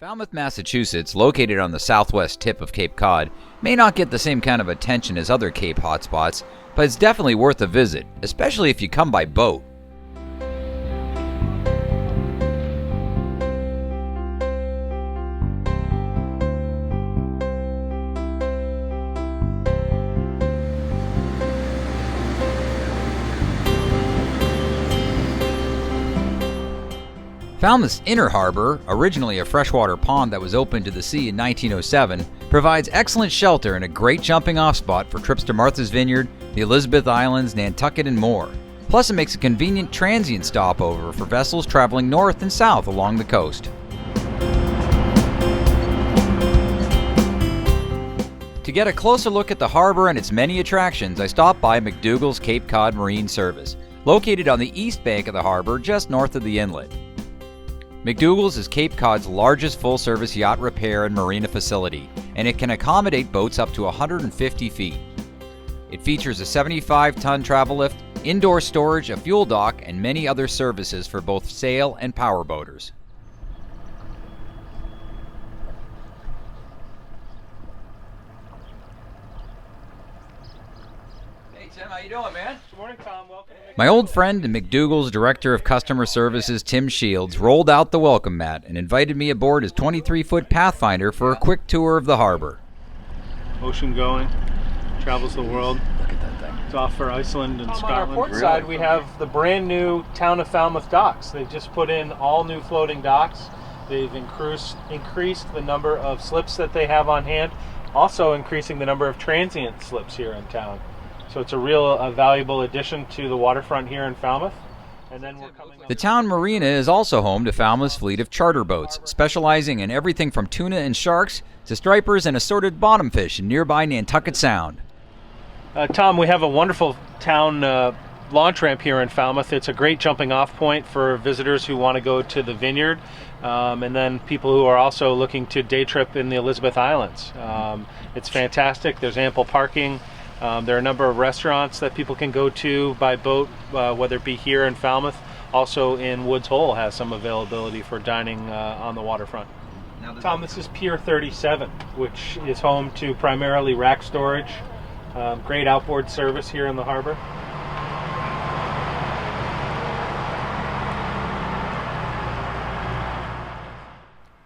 Falmouth, Massachusetts, located on the southwest tip of Cape Cod, may not get the same kind of attention as other Cape hotspots, but it's definitely worth a visit, especially if you come by boat. Falmouth's inner harbor, originally a freshwater pond that was opened to the sea in 1907, provides excellent shelter and a great jumping-off spot for trips to Martha's Vineyard, the Elizabeth Islands, Nantucket, and more. Plus, it makes a convenient transient stopover for vessels traveling north and south along the coast. To get a closer look at the harbor and its many attractions, I stopped by Macdougall's Cape Cod Marine Service, located on the east bank of the harbor just north of the inlet. Macdougall's is Cape Cod's largest full-service yacht repair and marina facility, and it can accommodate boats up to 150 feet. It features a 75-ton travel lift, indoor storage, a fuel dock, and many other services for both sail and power boaters. Hey Tim, how you doing, man? Good morning, Tom. Welcome. My old friend and Macdougall's Director of Customer Services, Tim Shields, rolled out the welcome mat and invited me aboard his 23-foot Pathfinder for a quick tour of the harbor. Ocean going, travels the world. Look at that thing. It's off for Iceland and On Scotland. our port side, we have the brand new town of Falmouth Docks. They've just put in all new floating docks. They've increased the number of slips that they have on hand, also increasing the number of transient slips here in town. So it's a valuable addition to the waterfront here in Falmouth. And then we're coming The town marina is also home to Falmouth's fleet of charter boats, specializing in everything from tuna and sharks to stripers and assorted bottom fish in nearby Nantucket Sound. Tom, we have a wonderful town launch ramp here in Falmouth. It's a great jumping off point for visitors who want to go to the vineyard, and then people who are also looking to day trip in the Elizabeth Islands. It's fantastic. There's ample parking. There are a number of restaurants that people can go to by boat, whether it be here in Falmouth. Also in Woods Hole has some availability for dining on the waterfront. Tom, this is Pier 37, which is home to primarily rack storage. Great outboard service here in the harbor.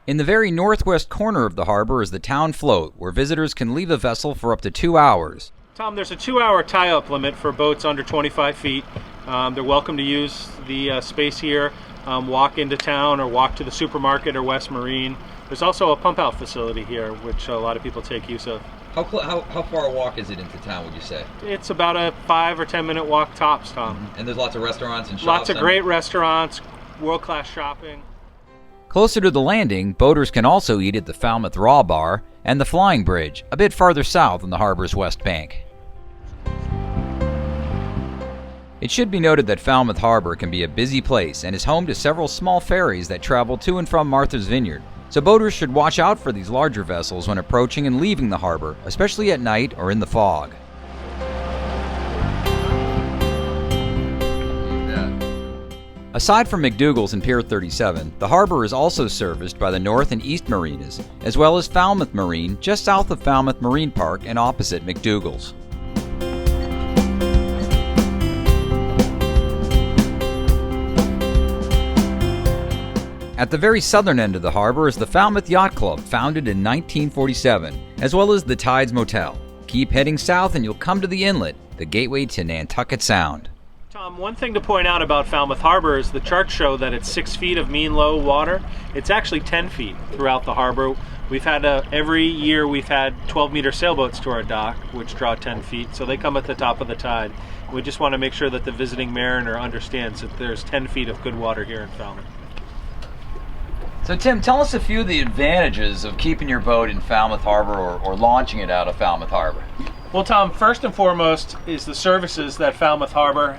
In the very northwest corner of the harbor is the town float, where visitors can leave a vessel for up to 2 hours. Tom, there's a 2-hour tie-up limit for boats under 25 feet. They're welcome to use the space here, walk into town or walk to the supermarket or West Marine. There's also a pump-out facility here, which a lot of people take use of. How far a walk is it into town, would you say? It's about a 5 or 10 minute walk tops, Tom. Mm-hmm. And there's lots of restaurants and shops? Lots of great restaurants, world-class shopping. Closer to the landing, boaters can also eat at the Falmouth Raw Bar and the Flying Bridge, a bit farther south on the harbor's west bank. It should be noted that Falmouth Harbor can be a busy place and is home to several small ferries that travel to and from Martha's Vineyard, so boaters should watch out for these larger vessels when approaching and leaving the harbor, especially at night or in the fog. Aside from Macdougall's and Pier 37, the harbor is also serviced by the North and East Marinas, as well as Falmouth Marine just south of Falmouth Marine Park and opposite Macdougall's. At the very southern end of the harbor is the Falmouth Yacht Club, founded in 1947, as well as the Tides Motel. Keep heading south and you'll come to the inlet, the gateway to Nantucket Sound. Tom, one thing to point out about Falmouth Harbor is the charts show that it's 6 feet of mean low water. It's actually 10 feet throughout the harbor. We've had every year we've had 12-meter sailboats to our dock, which draw 10 feet, so they come at the top of the tide. We just want to make sure that the visiting mariner understands that there's 10 feet of good water here in Falmouth. So Tim, tell us a few of the advantages of keeping your boat in Falmouth Harbor or launching it out of Falmouth Harbor. Well, Tom, first and foremost is the services that Falmouth Harbor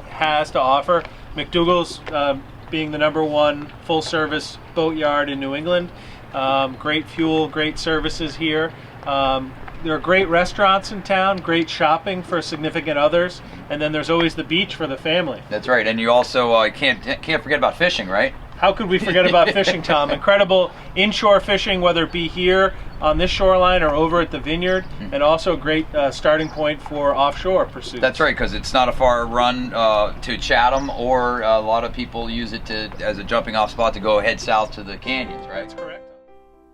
has to offer. Macdougall's being the #1 full-service boat yard in New England. Great fuel, great services here. There are great restaurants in town, great shopping for significant others, and then there's always the beach for the family. That's right, and you also can't forget about fishing, right? How could we forget about fishing, Tom? Incredible inshore fishing, whether it be here on this shoreline or over at the vineyard, and also a great starting point for offshore pursuits. That's right, because it's not a far run to Chatham, or a lot of people use it as a jumping off spot to go head south to the canyons, right? That's correct.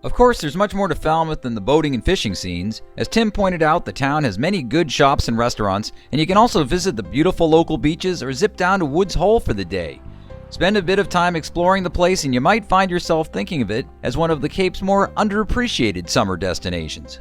Of course, there's much more to Falmouth than the boating and fishing scenes. As Tim pointed out, the town has many good shops and restaurants, and you can also visit the beautiful local beaches or zip down to Woods Hole for the day. Spend a bit of time exploring the place and you might find yourself thinking of it as one of the Cape's more underappreciated summer destinations.